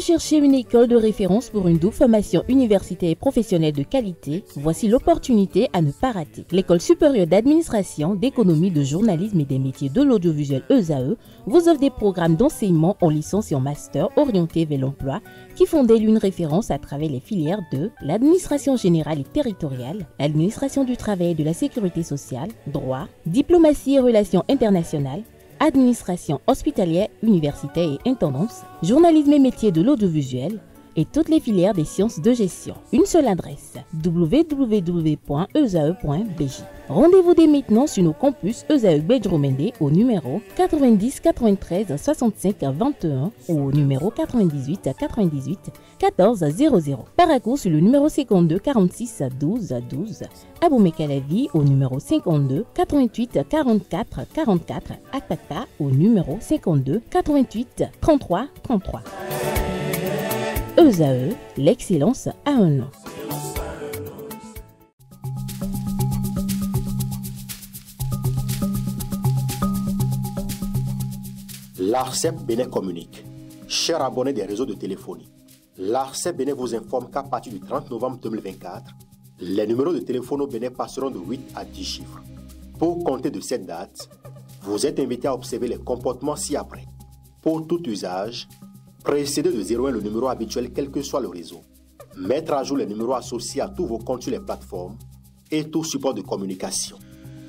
cherchez une école de référence pour une double formation universitaire et professionnelle de qualité? Voici l'opportunité à ne pas rater. L'École supérieure d'administration, d'économie, de journalisme et des métiers de l'audiovisuel ESAE vous offre des programmes d'enseignement en licence et en master orientés vers l'emploi qui font d'elle une référence à travers les filières de l'administration générale et territoriale, l'administration du travail et de la sécurité sociale, droit, diplomatie et relations internationales, administration hospitalière, universitaire et intendance, journalisme et métiers de l'audiovisuel et toutes les filières des sciences de gestion. Une seule adresse, www.esae.bj. Rendez-vous dès maintenant sur nos campus ESAE Bedjromende au numéro 90 93 65 21 ou au numéro 98 98 14 00. Parakou sur le numéro 52 46 12 12. Aboumé-Calavi au numéro 52 88 44 44. Akpata au numéro 52 88 33 33. ESAE, l'excellence a un nom. L'ARCEP Bénin communique. Chers abonnés des réseaux de téléphonie, l'ARCEP Bénin vous informe qu'à partir du 30 novembre 2024, les numéros de téléphone au Bénin passeront de 8 à 10 chiffres. Pour compter de cette date, vous êtes invité à observer les comportements ci-après. Pour tout usage, précédez de 01 le numéro habituel quel que soit le réseau. Mettre à jour les numéros associés à tous vos comptes sur les plateformes et tout support de communication.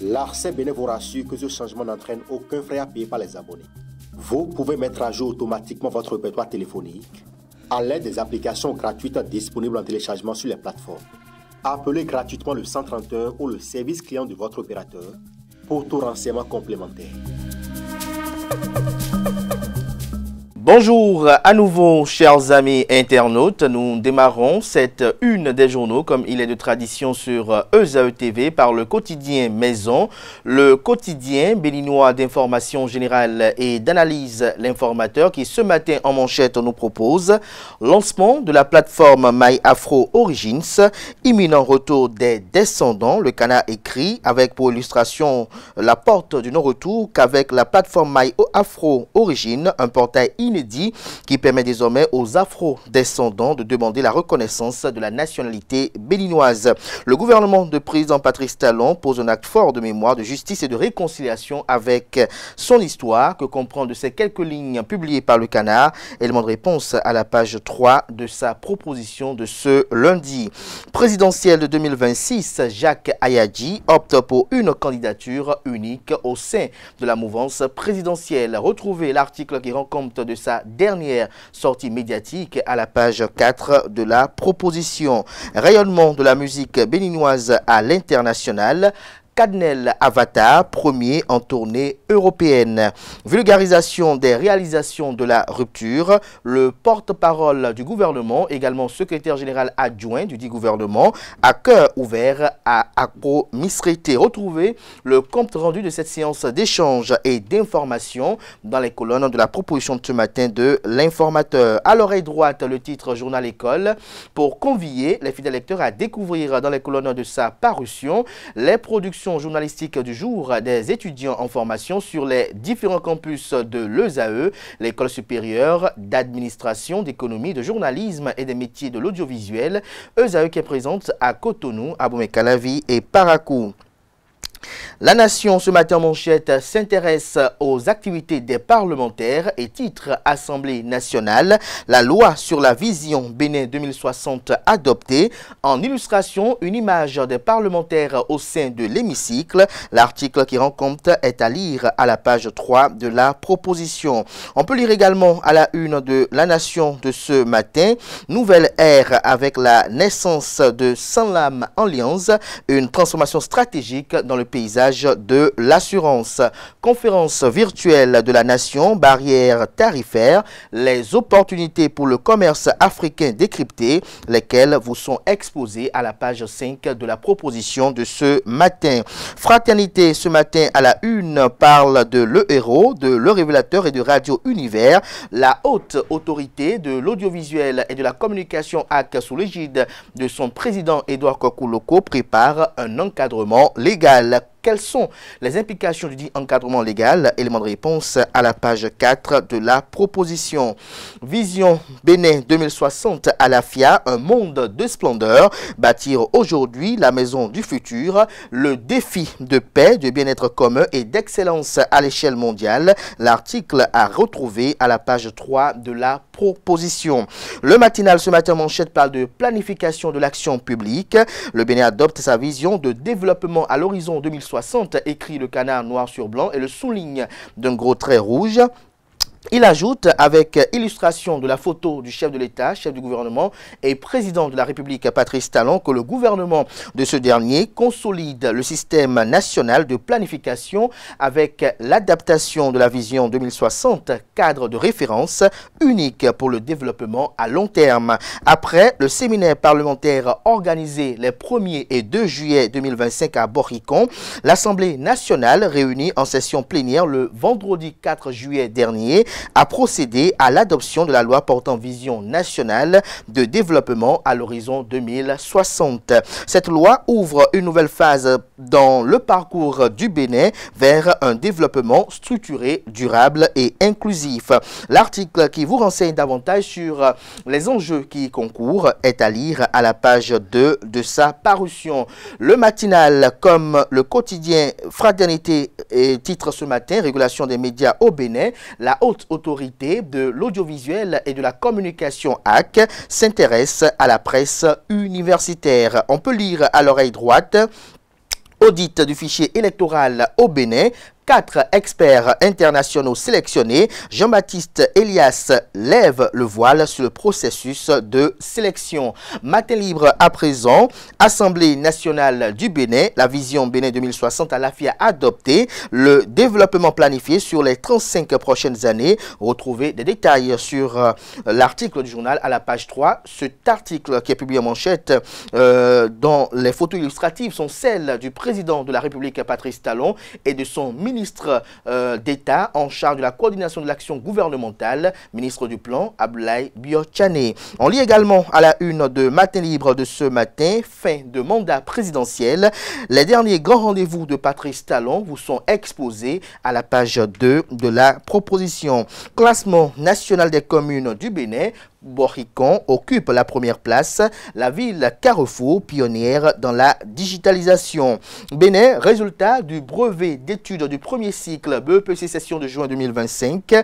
L'ARCEP Bénin vous rassure que ce changement n'entraîne aucun frais à payer par les abonnés. Vous pouvez mettre à jour automatiquement votre répertoire téléphonique à l'aide des applications gratuites disponibles en téléchargement sur les plateformes. Appelez gratuitement le 131 ou le service client de votre opérateur pour tout renseignement complémentaire. Bonjour à nouveau, chers amis internautes. Nous démarrons cette une des journaux, comme il est de tradition sur ESAE TV, par le quotidien Maison, le quotidien béninois d'information générale et d'analyse L'Informateur, qui ce matin en manchette nous propose lancement de la plateforme My Afro Origins, imminent retour des descendants. Le Canard écrit avec pour illustration la porte du non-retour qu'avec la plateforme My Afro Origins, un portail inédit qui permet désormais aux afro-descendants de demander la reconnaissance de la nationalité béninoise. Le gouvernement de président Patrice Talon pose un acte fort de mémoire, de justice et de réconciliation avec son histoire que comprend de ces quelques lignes publiées par le Canard. Élément de réponse à la page 3 de sa proposition de ce lundi. Présidentielle de 2026, Jacques Ayadji opte pour une candidature unique au sein de la mouvance présidentielle. Retrouvez l'article qui rend compte de sa dernière sortie médiatique à la page 4 de la proposition. Rayonnement de la musique béninoise à l'international. Cadnel Avatar, premier en tournée européenne. Vulgarisation des réalisations de la rupture. Le porte-parole du gouvernement, également secrétaire général adjoint du dit gouvernement, à cœur ouvert à Akpo Misrité. Retrouvez le compte rendu de cette séance d'échange et d'information dans les colonnes de la proposition de ce matin de L'Informateur. À l'oreille droite, le titre Journal École pour convier les fidèles lecteurs à découvrir dans les colonnes de sa parution les productions journalistique du jour des étudiants en formation sur les différents campus de l'ESAE, l'école supérieure d'administration, d'économie, de journalisme et des métiers de l'audiovisuel, ESAE qui est présente à Cotonou, Aboumé-Calavi et Parakou. La Nation, ce matin en manchette, s'intéresse aux activités des parlementaires et titre Assemblée nationale. La loi sur la vision Bénin 2060 adoptée. En illustration, une image des parlementaires au sein de l'hémicycle. L'article qui rend compte est à lire à la page 3 de la proposition. On peut lire également à la une de La Nation de ce matin. Nouvelle ère avec la naissance de Sanlam Alliance, une transformation stratégique dans le paysage de l'assurance. Conférence virtuelle de la Nation, barrières tarifaires, les opportunités pour le commerce africain décrypté, lesquelles vous sont exposées à la page 5 de la proposition de ce matin. Fraternité, ce matin à la une, parle de Le Héros, de Le Révélateur et de Radio Univers. La haute autorité de l'audiovisuel et de la communication AC, sous l'égide de son président Edouard Kokouloko, prépare un encadrement légal. Quelles sont les implications du dit encadrement légal? Élément de réponse à la page 4 de la proposition. Vision Bénin 2060 à la FIA, un monde de splendeur. Bâtir aujourd'hui la maison du futur. Le défi de paix, de bien-être commun et d'excellence à l'échelle mondiale. L'article à retrouver à la page 3 de la proposition. Le matinal ce matin manchette parle de planification de l'action publique. Le Bénin adopte sa vision de développement à l'horizon 2060, écrit le Canard noir sur blanc et le souligne d'un gros trait rouge. Il ajoute, avec illustration de la photo du chef de l'État, chef du gouvernement et président de la République Patrice Talon, que le gouvernement de ce dernier consolide le système national de planification avec l'adaptation de la vision 2060, cadre de référence unique pour le développement à long terme. Après le séminaire parlementaire organisé les 1er et 2 juillet 2025 à Boricon, l'Assemblée nationale, réunie en session plénière le vendredi 4 juillet dernier, a procédé à l'adoption de la loi portant vision nationale de développement à l'horizon 2060. Cette loi ouvre une nouvelle phase dans le parcours du Bénin vers un développement structuré, durable et inclusif. L'article qui vous renseigne davantage sur les enjeux qui y concourent est à lire à la page 2 de sa parution. Le matinal comme le quotidien Fraternité et titre ce matin, régulation des médias au Bénin, la haute autorité de l'audiovisuel et de la communication AC s'intéresse à la presse universitaire. On peut lire à l'oreille droite: audit du fichier électoral au Bénin. 4 experts internationaux sélectionnés. Jean-Baptiste Elias lève le voile sur le processus de sélection. Matin libre à présent. Assemblée nationale du Bénin. La vision Bénin 2060 à l'AFIA adoptée. Le développement planifié sur les 35 prochaines années. Retrouvez des détails sur l'article du journal à la page 3. Cet article qui est publié en manchette dont les photos illustratives sont celles du président de la République Patrice Talon et de son ministre d'État en charge de la coordination de l'action gouvernementale, ministre du Plan, Abdoulaye Biotchane. On lit également à la une de Matin Libre de ce matin, fin de mandat présidentiel. Les derniers grands rendez-vous de Patrice Talon vous sont exposés à la page 2 de la proposition. Classement national des communes du Bénin. Boricon occupe la première place, la ville carrefour pionnière dans la digitalisation. Bénin, résultat du brevet d'études du premier cycle BEPC session de juin 2025.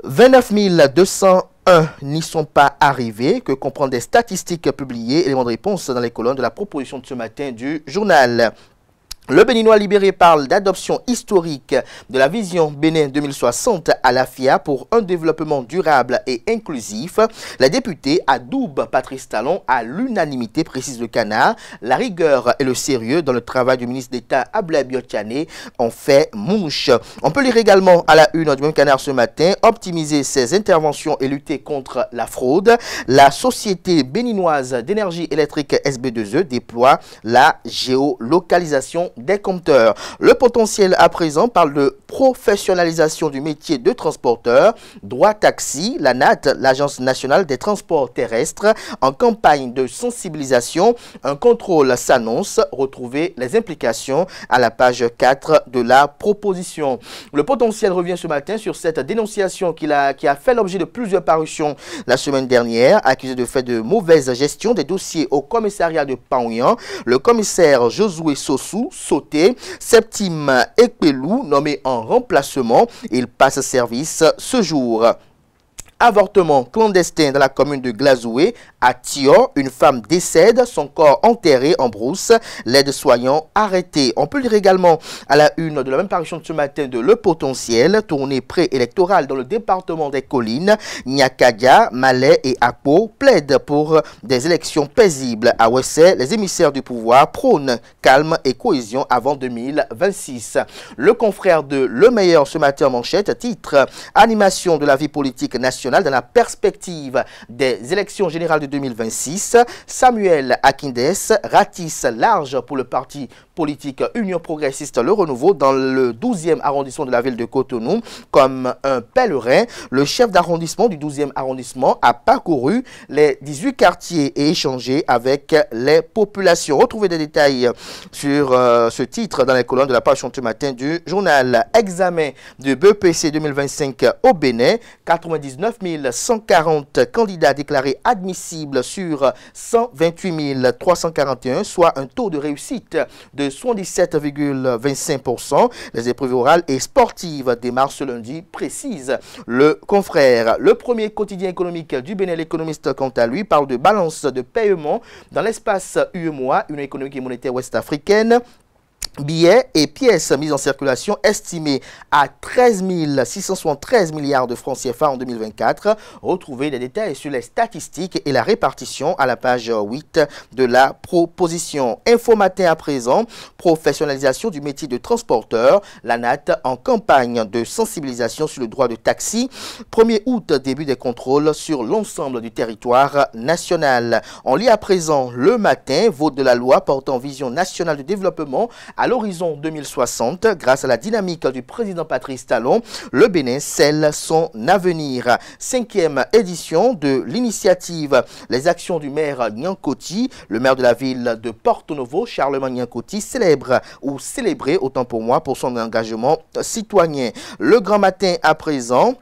29 201 n'y sont pas arrivés, que comprennent des statistiques publiées, éléments de réponse dans les colonnes de la proposition de ce matin du journal. Le Béninois libéré parle d'adoption historique de la vision Bénin 2060 à l'AFIA pour un développement durable et inclusif. Les députés adoubent Patrice Talon à l'unanimité, précise le Canard. La rigueur et le sérieux dans le travail du ministre d'État Abdoulaye Biotchane ont fait mouche. On peut lire également à la une du même Canard ce matin: optimiser ses interventions et lutter contre la fraude. La société béninoise d'énergie électrique SB2E déploie la géolocalisation des compteurs. Le potentiel à présent parle de professionnalisation du métier de transporteur. Droit taxi, la NAT, l'Agence nationale des transports terrestres, en campagne de sensibilisation. Un contrôle s'annonce. Retrouvez les implications à la page 4 de la proposition. Le potentiel revient ce matin sur cette dénonciation qui a fait l'objet de plusieurs parutions la semaine dernière, accusé de fait de mauvaise gestion des dossiers au commissariat de Paouyan. Le commissaire Josué Sossou sauté. Septime Ekpelou, nommé en remplacement, il passe service ce jour. Avortement clandestin dans la commune de Glazoué. À Thion, une femme décède, son corps enterré en brousse, l'aide-soignant arrêté. On peut lire également à la une de la même parution de ce matin de Le Potentiel, tournée préélectorale dans le département des Collines. Nyakadia, Malais et Akpo plaident pour des élections paisibles. À Ouessé, les émissaires du pouvoir prônent calme et cohésion avant 2026. Le confrère de Le Meilleur ce matin en manchette, titre animation de la vie politique nationale dans la perspective des élections générales de 2026. Samuel Akindes ratisse large pour le parti politique Union progressiste Le Renouveau dans le 12e arrondissement de la ville de Cotonou comme un pèlerin. Le chef d'arrondissement du 12e arrondissement a parcouru les 18 quartiers et échangé avec les populations. Retrouvez des détails sur ce titre dans les colonnes de la page ce matin du journal. Examen de BEPC 2025 au Bénin. 99 140 candidats déclarés admissibles sur 128 341, soit un taux de réussite de 77,25%. Les épreuves orales et sportives démarrent ce lundi, précise le confrère. Le premier quotidien économique du Bénin, l'économiste, quant à lui, parle de balance de paiement dans l'espace UEMOA, Union économique et monétaire ouest-africaine. Billets et pièces mises en circulation estimés à 13 673 milliards de francs CFA en 2024. Retrouvez les détails sur les statistiques et la répartition à la page 8 de la proposition. Info matin à présent, professionnalisation du métier de transporteur. La NAT en campagne de sensibilisation sur le droit de taxi. 1er août, début des contrôles sur l'ensemble du territoire national. On lit à présent le matin, vote de la loi portant vision nationale de développement à l'horizon 2060, grâce à la dynamique du président Patrice Talon, le Bénin scelle son avenir. 5e édition de l'initiative Les actions du maire Nyankoti. Le maire de la ville de Porto Novo, Charlemagne Nyankoti, célèbre ou célébré, autant pour moi, pour son engagement citoyen. Le grand matin à présent.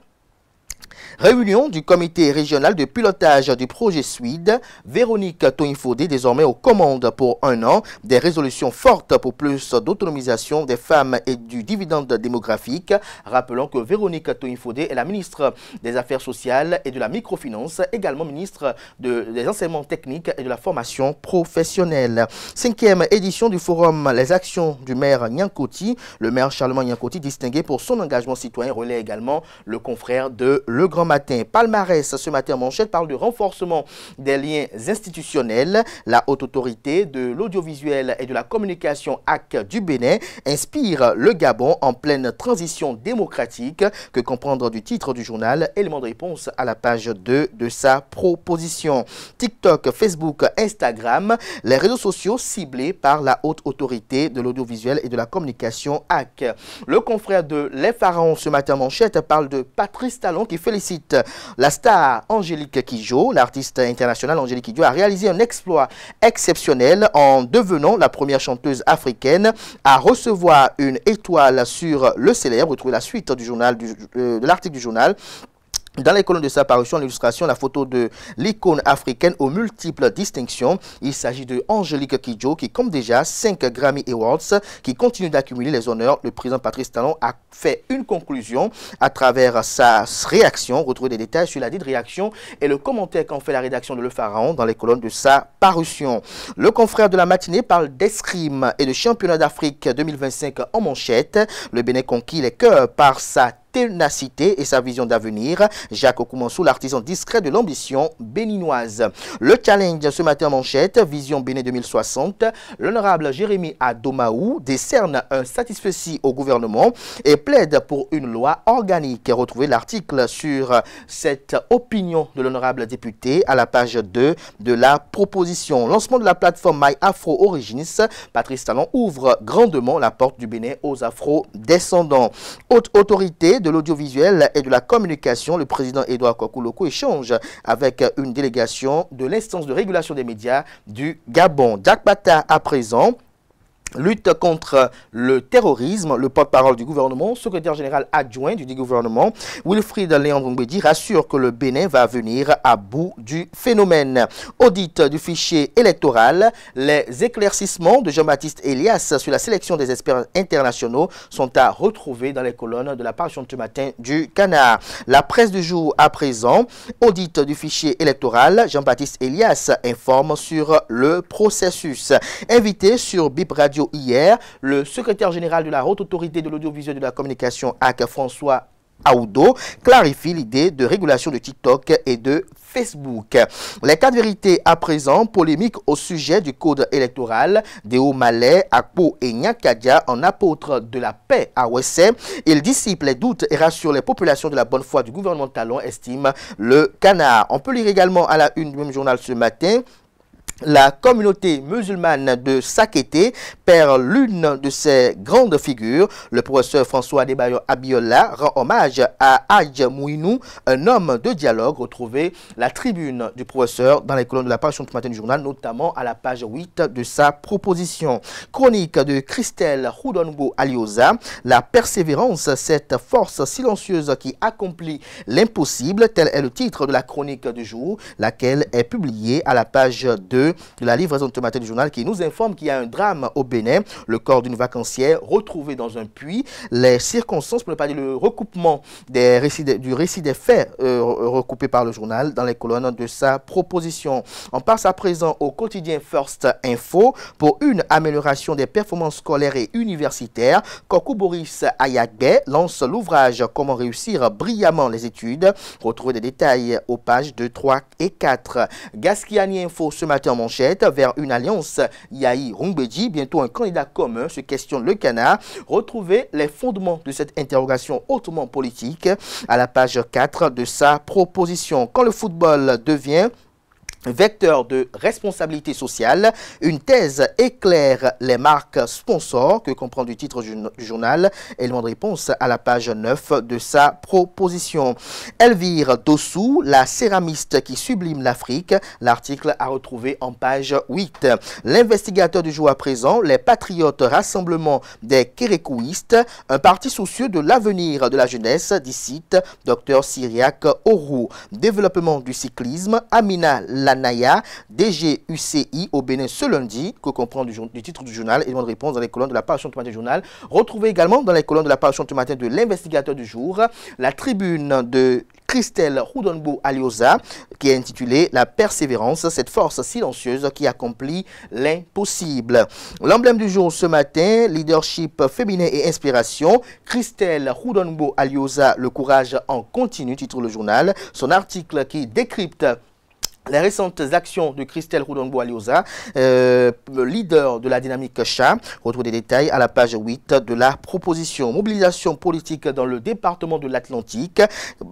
Réunion du comité régional de pilotage du projet SWID. Véronique Toinfodé, désormais aux commandes pour 1 an. Des résolutions fortes pour plus d'autonomisation des femmes et du dividende démographique. Rappelons que Véronique Toinfodé est la ministre des Affaires sociales et de la microfinance, également ministre des enseignements techniques et de la formation professionnelle. 5e édition du forum Les actions du maire Nyankoti. Le maire Charlemagne Nyankoti, distingué pour son engagement citoyen, relaie également le confrère de Le Grand Matin. Palmarès, ce matin en manchette, parle de renforcement des liens institutionnels. La haute autorité de l'audiovisuel et de la communication AC du Bénin inspire le Gabon en pleine transition démocratique. Que comprendre du titre du journal? Élément de réponse à la page 2 de sa proposition. TikTok, Facebook, Instagram, les réseaux sociaux ciblés par la haute autorité de l'audiovisuel et de la communication AC. Le confrère de Les Pharaons, ce matin en manchette, parle de Patrice Talon qui félicite la star Angélique Kidjo. L'artiste internationale Angélique Kidjo a réalisé un exploit exceptionnel en devenant la première chanteuse africaine à recevoir une étoile sur le célèbre. Retrouvez la suite du journal, de l'article du journal. Dans les colonnes de sa parution, l'illustration, la photo de l'icône africaine aux multiples distinctions. Il s'agit de Angélique Kidjo qui compte déjà 5 Grammy Awards, qui continue d'accumuler les honneurs. Le président Patrice Talon a fait une conclusion à travers sa réaction. Retrouvez des détails sur la dite réaction et le commentaire qu'en fait la rédaction de Le Pharaon dans les colonnes de sa parution. Le confrère de la matinée parle d'escrime et de championnat d'Afrique 2025 en manchette. Le Bénin conquis les cœurs par sa ténacité et sa vision d'avenir. Jacques Okoumansou, l'artisan discret de l'ambition béninoise. Le challenge ce matin en manchette, Vision Bénin 2060. L'honorable Jérémy Adomaou décerne un satisfecit au gouvernement et plaide pour une loi organique. Retrouvez l'article sur cette opinion de l'honorable député à la page 2 de la proposition. Lancement de la plateforme My Afro Origins. Patrice Talon ouvre grandement la porte du Bénin aux afro-descendants. Haute autorité de l'audiovisuel et de la communication, le président Edouard Kokouloko échange avec une délégation de l'instance de régulation des médias du Gabon. Jack Bata à présent. Lutte contre le terrorisme, le porte-parole du gouvernement, secrétaire général adjoint du gouvernement, Wilfried Léandre-Mbedi, rassure que le Bénin va venir à bout du phénomène. Audit du fichier électoral, les éclaircissements de Jean-Baptiste Elias sur la sélection des experts internationaux sont à retrouver dans les colonnes de la page de ce matin du Canard. La presse du jour à présent, audit du fichier électoral, Jean-Baptiste Elias informe sur le processus. Invité sur BIP Radio hier, le secrétaire général de la Haute Autorité de l'Audiovisuel et de la Communication, AC, François Aoudo, clarifie l'idée de régulation de TikTok et de Facebook. Les 4 vérités à présent, polémique au sujet du code électoral. Deo Malais, Akpo et Nyakadia, en apôtre de la paix à Ouessé. Il dissipe les doutes et rassure les populations de la bonne foi du gouvernement Talon, estime le Canard. On peut lire également à la une du même journal ce matin. La communauté musulmane de Sakété perd l'une de ses grandes figures. Le professeur François Adebayo Abiola rend hommage à Hadj Mouinou, un homme de dialogue. Retrouvez la tribune du professeur dans les colonnes de la page du matin du journal, notamment à la page 8 de sa proposition. Chronique de Christelle Houdongo Alioza, la persévérance, cette force silencieuse qui accomplit l'impossible, tel est le titre de la chronique du jour, laquelle est publiée à la page 2 de la livraison de ce matin du journal, qui nous informe qu'il y a un drame au Bénin, le corps d'une vacancière retrouvé dans un puits, les circonstances, pour ne pas dire le recoupement du récit des faits recoupés par le journal dans les colonnes de sa proposition. On passe à présent au quotidien First Info pour une amélioration des performances scolaires et universitaires. Kokou Boris Ayagbe lance l'ouvrage Comment réussir brillamment les études. Retrouvez des détails aux pages 2, 3 et 4. Gaskiani Info ce matin en manchette, vers une alliance Yahi Rungbeji, bientôt un candidat commun, se questionne le canard. Retrouvez les fondements de cette interrogation hautement politique à la page 4 de sa proposition. Quand le football devient vecteur de responsabilité sociale, une thèse éclaire les marques sponsors, que comprend du titre du journal, élément de réponse à la page 9 de sa proposition. Elvire Dossou, la céramiste qui sublime l'Afrique, l'article à retrouver en page 8. L'investigateur du jour à présent, les patriotes rassemblement des kérékouistes, un parti soucieux de l'avenir de la jeunesse, dit Dr Syriac Orou. Développement du cyclisme, Amina Lanaya, DG UCI au Bénin ce lundi, que comprend du titre du journal, élément de réponse dans les colonnes de la parution du matin du journal. Retrouvez également dans les colonnes de la parution du matin de l'investigateur du jour, la tribune de Christelle Houdongo Alioza, qui est intitulée La persévérance, cette force silencieuse qui accomplit l'impossible. L'emblème du jour ce matin, leadership féminin et inspiration. Christelle Houdongo Alioza, le courage en continu, titre le journal. Son article qui décrypte les récentes actions de Christelle Houdongo Alioza, leader de la dynamique chat. Retrouvez des détails à la page 8 de la proposition. Mobilisation politique dans le département de l'Atlantique.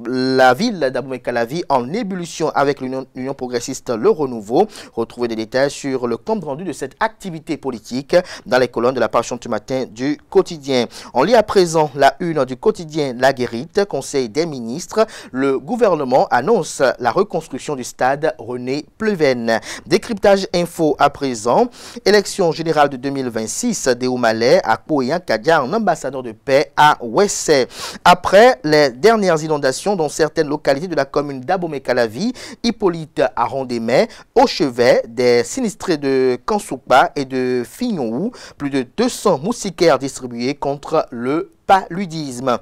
La ville d'Abomey-Calavi en ébullition avec l'Union progressiste Le Renouveau. Retrouvez des détails sur le compte rendu de cette activité politique dans les colonnes de la page du matin du quotidien. On lit à présent la une du quotidien La Guérite, Conseil des ministres. Le gouvernement annonce la reconstruction du stade René Pleven. Décryptage info à présent. Élection générale de 2026 Déoumalais à Koyan Kadia en ambassadeur de paix à Ouessé. Après les dernières inondations dans certaines localités de la commune d'Abomey-Calavi, Hippolyte Arondemay, au chevet des sinistrés de Kansoupa et de Fignou, plus de 200 moustiquaires distribués contre le paludisme.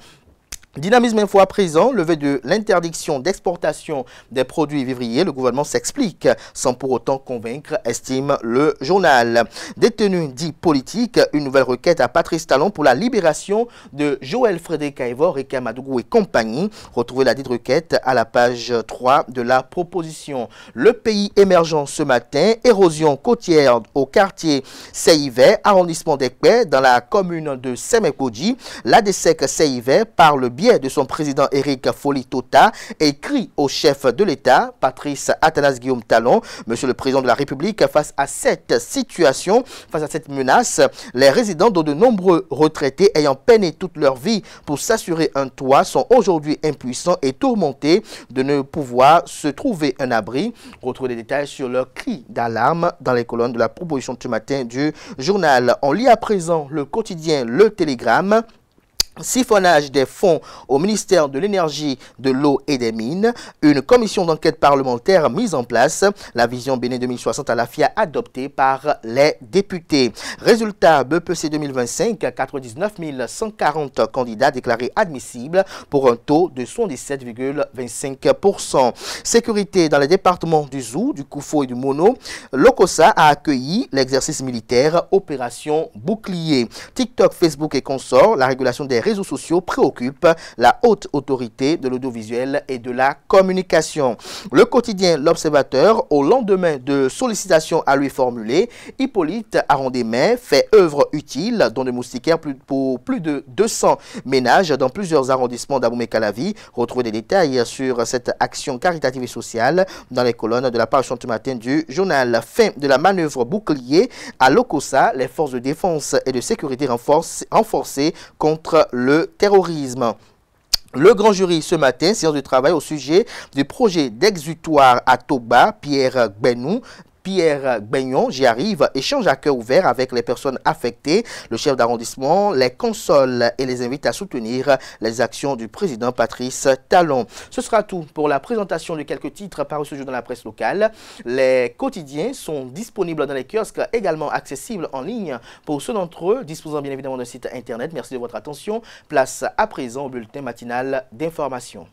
Dynamisme info à présent, levée de l'interdiction d'exportation des produits vivriers. Le gouvernement s'explique sans pour autant convaincre, estime le journal. Détenu dit politique, une nouvelle requête à Patrice Talon pour la libération de Joël Frédéric Aivor, Reka Madougou et compagnie. Retrouvez la dite requête à la page 3 de la proposition. Le pays émergent ce matin, érosion côtière au quartier Seivet, arrondissement d'Ekpé, dans la commune de Semekodji. L'ADSEC Seivet, par le biais de son président Éric Folli-Tota, écrit au chef de l'État, Patrice Athanas Guillaume Talon, Monsieur le Président de la République, face à cette situation, face à cette menace, les résidents dont de nombreux retraités ayant peiné toute leur vie pour s'assurer un toit sont aujourd'hui impuissants et tourmentés de ne pouvoir se trouver un abri. Retrouvez les détails sur leur cri d'alarme dans les colonnes de la proposition de ce matin du journal. On lit à présent le quotidien Le Télégramme. Siphonnage des fonds au ministère de l'Énergie, de l'Eau et des Mines. Une commission d'enquête parlementaire mise en place. La vision Bénin 2060 à la FIA adoptée par les députés. Résultat BPC 2025, 99 140 candidats déclarés admissibles pour un taux de 77,25%. Sécurité dans les départements du Zou, du Koufo et du Mono. L'OCOSA a accueilli l'exercice militaire Opération Bouclier. TikTok, Facebook et consorts, la régulation des réseaux sociaux préoccupent la haute autorité de l'audiovisuel et de la communication. Le quotidien L'Observateur, au lendemain de sollicitations à lui formulées, Hippolyte Arondemais fait œuvre utile dans le moustiquaire pour plus de 200 ménages dans plusieurs arrondissements d'Abomey-Calavi. Retrouvez des détails sur cette action caritative et sociale dans les colonnes de la page ce matin du journal. Fin de la manœuvre bouclier à Lokossa, les forces de défense et de sécurité renforcées contre le terrorisme. Le grand jury ce matin, séance de travail au sujet du projet d'exutoire à Toba, Pierre Gagnon, j'y arrive, échange à cœur ouvert avec les personnes affectées. Le chef d'arrondissement les console et les invite à soutenir les actions du président Patrice Talon. Ce sera tout pour la présentation de quelques titres parus ce jour dans la presse locale. Les quotidiens sont disponibles dans les kiosques, également accessibles en ligne pour ceux d'entre eux disposant bien évidemment d'un site internet. Merci de votre attention. Place à présent au bulletin matinal d'information.